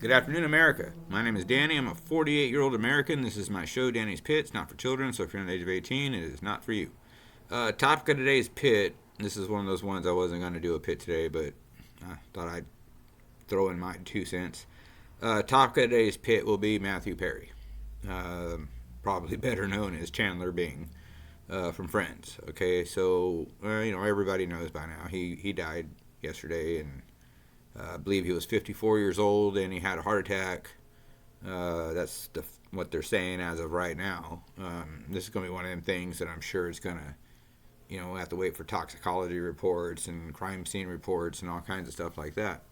Good afternoon, America. My name is Danny. I'm a 48-year-old American. This is my show, Danny's Pit. It's not for children, so if you're under the age of 18, it is not for you. Topic of today's pit. This is one of those ones I wasn't going to do a pit today, but I thought I'd throw in my 2 cents. Topic of today's pit will be Matthew Perry, probably better known as Chandler Bing from Friends. Okay, so everybody knows by now he died yesterday, and I believe he was 54 years old, and he had a heart attack. What they're saying as of right now. This is going to be one of them things that I'm sure is going to, have to wait for toxicology reports and crime scene reports and all kinds of stuff like that.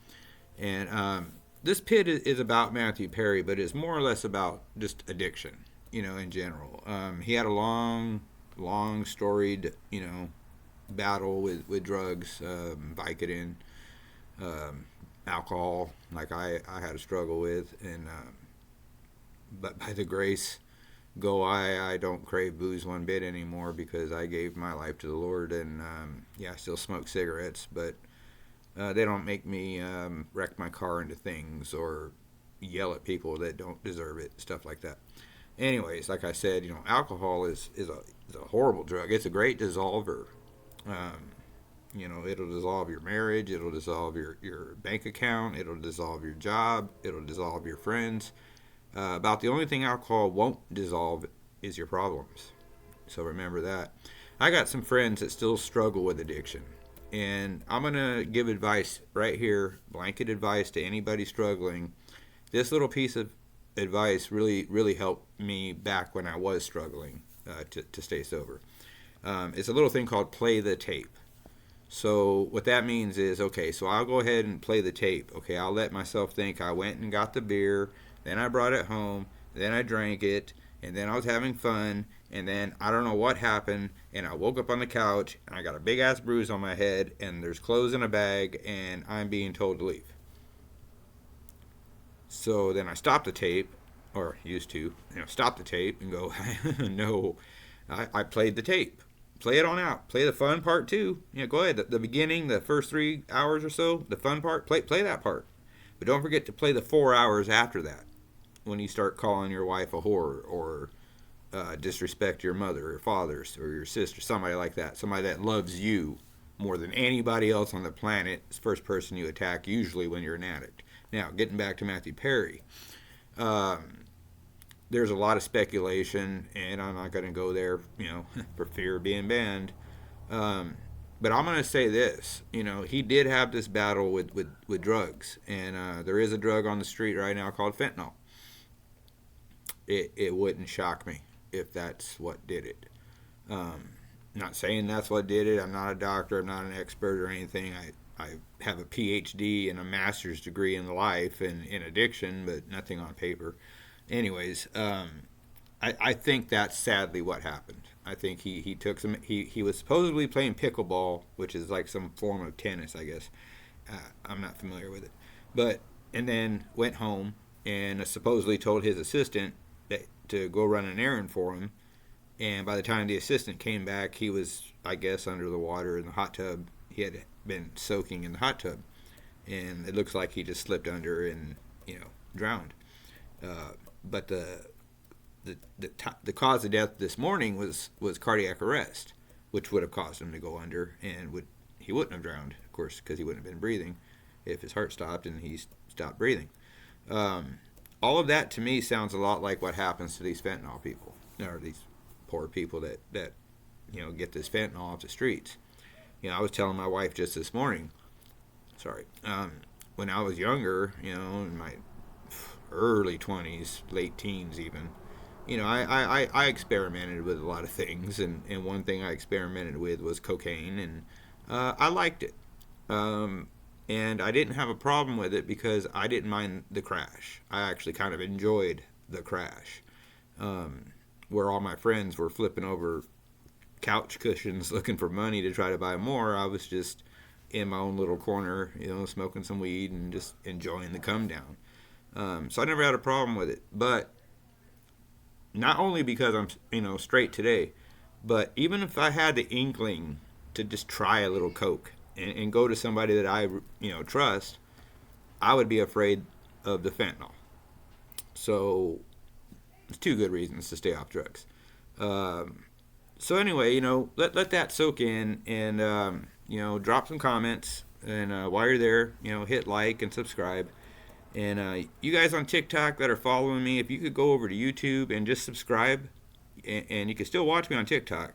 And this pit is about Matthew Perry, but it's more or less about just addiction, in general. He had a long storied, battle with drugs, Vicodin, alcohol, like I had a struggle with, and but by the grace go I don't crave booze one bit anymore because I gave my life to the Lord, and I still smoke cigarettes, but they don't make me wreck my car into things or yell at people that don't deserve it, stuff like that. Anyways, like I said, alcohol is a horrible drug. It's a great dissolver. Um, it'll dissolve your marriage, it'll dissolve your bank account, it'll dissolve your job, it'll dissolve your friends. About the only thing alcohol won't dissolve is your problems. So remember that. I got some friends that still struggle with addiction. And I'm going to give advice right here, blanket advice to anybody struggling. This little piece of advice really helped me back when I was struggling to stay sober. It's a little thing called play the tape. So what that means is, okay, so I'll go ahead and play the tape. Okay, I'll let myself think I went and got the beer, then I brought it home, then I drank it, and then I was having fun, and then I don't know what happened, and I woke up on the couch, and I got a big ass bruise on my head, and there's clothes in a bag, and I'm being told to leave. So then I stopped the tape, or used to, stop the tape and go, no, I played the tape. Play it on out. Play the fun part too. Go ahead. The beginning, the first 3 hours or so, the fun part, play that part. But don't forget to play the 4 hours after that, when you start calling your wife a whore or disrespect your mother or father or your sister, somebody like that, somebody that loves you more than anybody else on the planet. It's the first person you attack, usually when you're an addict. Now, getting back to Matthew Perry, um, there's a lot of speculation, and I'm not going to go there, for fear of being banned. Um, but I'm going to say this, he did have this battle with drugs, and there is a drug on the street right now called fentanyl. It wouldn't shock me if that's what did it. Um, Not saying that's what did it. I'm not a doctor. I'm not an expert or anything. I have a PhD and a master's degree in life and in addiction, but nothing on paper. Anyways, I think that's sadly what happened. I think he took some. He was supposedly playing pickleball, which is like some form of tennis, I guess. I'm not familiar with it, but and then went home and supposedly told his assistant to go run an errand for him. And by the time the assistant came back, he was, I guess, under the water in the hot tub. He had been soaking in the hot tub, and it looks like he just slipped under and drowned. Uh, but the cause of death this morning was cardiac arrest, which would have caused him to go under, and he wouldn't have drowned, of course, because he wouldn't have been breathing if his heart stopped and he stopped breathing. Um, all of that to me sounds a lot like what happens to these fentanyl people, or these poor people that get this fentanyl off the streets. I was telling my wife just this morning. Sorry. When I was younger, in my early 20s, late teens even, I experimented with a lot of things, and one thing I experimented with was cocaine, and I liked it. Um, and I didn't have a problem with it because I didn't mind the crash. I actually kind of enjoyed the crash. Um, where all my friends were flipping over couch cushions looking for money to try to buy more, I was just in my own little corner, smoking some weed and just enjoying the come down. So I never had a problem with it. But not only because I'm, straight today, but even if I had the inkling to just try a little coke and go to somebody that I, trust, I would be afraid of the fentanyl. So it's two good reasons to stay off drugs. So anyway, let that soak in, and drop some comments, and while you're there, hit like and subscribe. And you guys on TikTok that are following me, if you could go over to YouTube and just subscribe, and you can still watch me on TikTok.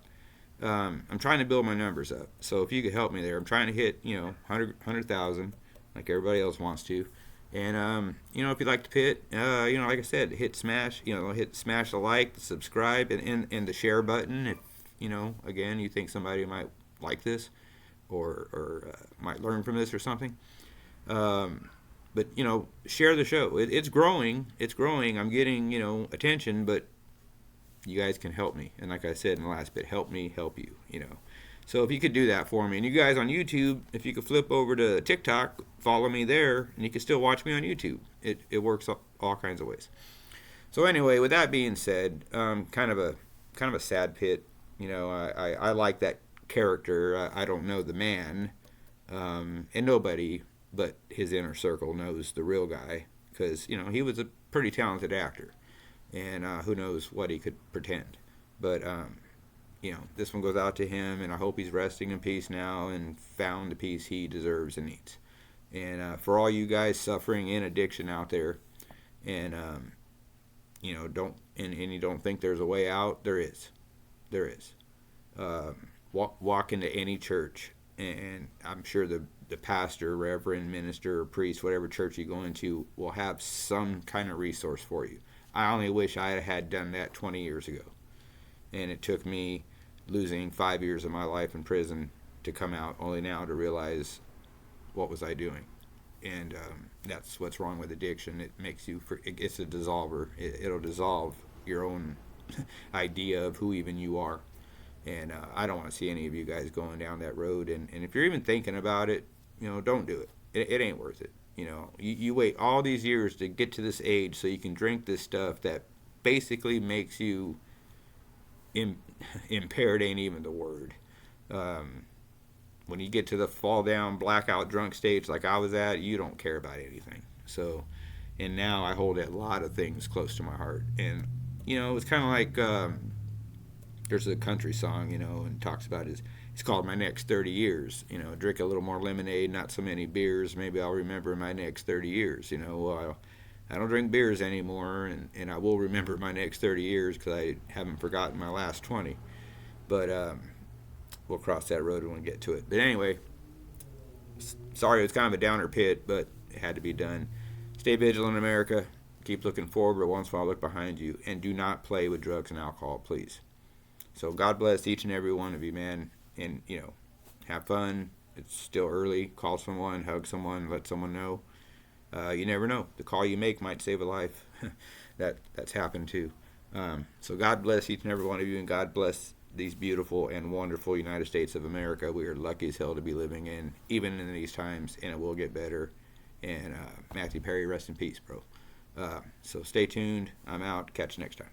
I'm trying to build my numbers up, so if you could help me there, I'm trying to hit 100,000 like everybody else wants to. And if you'd like to hit, like I said, hit smash the like, the subscribe, and the share button. If again, you think somebody might like this, or might learn from this or something. But share the show. It's growing. It's growing. I'm getting attention, but you guys can help me. And like I said in the last bit, help me help you. So if you could do that for me, and you guys on YouTube, if you could flip over to TikTok, follow me there, and you can still watch me on YouTube. It works all kinds of ways. So anyway, with that being said, kind of a sad pit. I like that character. I don't know the man, and nobody but his inner circle knows the real guy, because he was a pretty talented actor, and who knows what he could pretend. But this one goes out to him, and I hope he's resting in peace now and found the peace he deserves and needs. And for all you guys suffering in addiction out there, and you don't think there's a way out, there is. Walk into any church, and I'm sure the pastor, reverend, minister, or priest, whatever church you go into, will have some kind of resource for you. I only wish I had done that 20 years ago. And it took me losing 5 years of my life in prison to come out, only now to realize what was I doing. And that's what's wrong with addiction. It makes you, it's a dissolver. It'll dissolve your own idea of who even you are. And I don't want to see any of you guys going down that road. And if you're even thinking about it, don't do it. It ain't worth it. You wait all these years to get to this age so you can drink this stuff that basically makes you impaired, ain't even the word. When you get to the fall down, blackout drunk stage like I was at, you don't care about anything. So, and now I hold a lot of things close to my heart. And, it's kind of like, there's a country song, and talks about it's called My Next 30 Years. Drink a little more lemonade, not so many beers. Maybe I'll remember my next 30 years. I don't drink beers anymore, and I will remember my next 30 years because I haven't forgotten my last 20. But we'll cross that road when we get to it. But anyway, sorry, it was kind of a downer pit, but it had to be done. Stay vigilant, America. Keep looking forward, but once in a while look behind you. And do not play with drugs and alcohol, please. So God bless each and every one of you, man. And, have fun. It's still early. Call someone, hug someone, let someone know. You never know. The call you make might save a life. That's happened too. So God bless each and every one of you, and God bless these beautiful and wonderful United States of America. We are lucky as hell to be living in, even in these times, and it will get better. And Matthew Perry, rest in peace, bro. So stay tuned. I'm out. Catch you next time.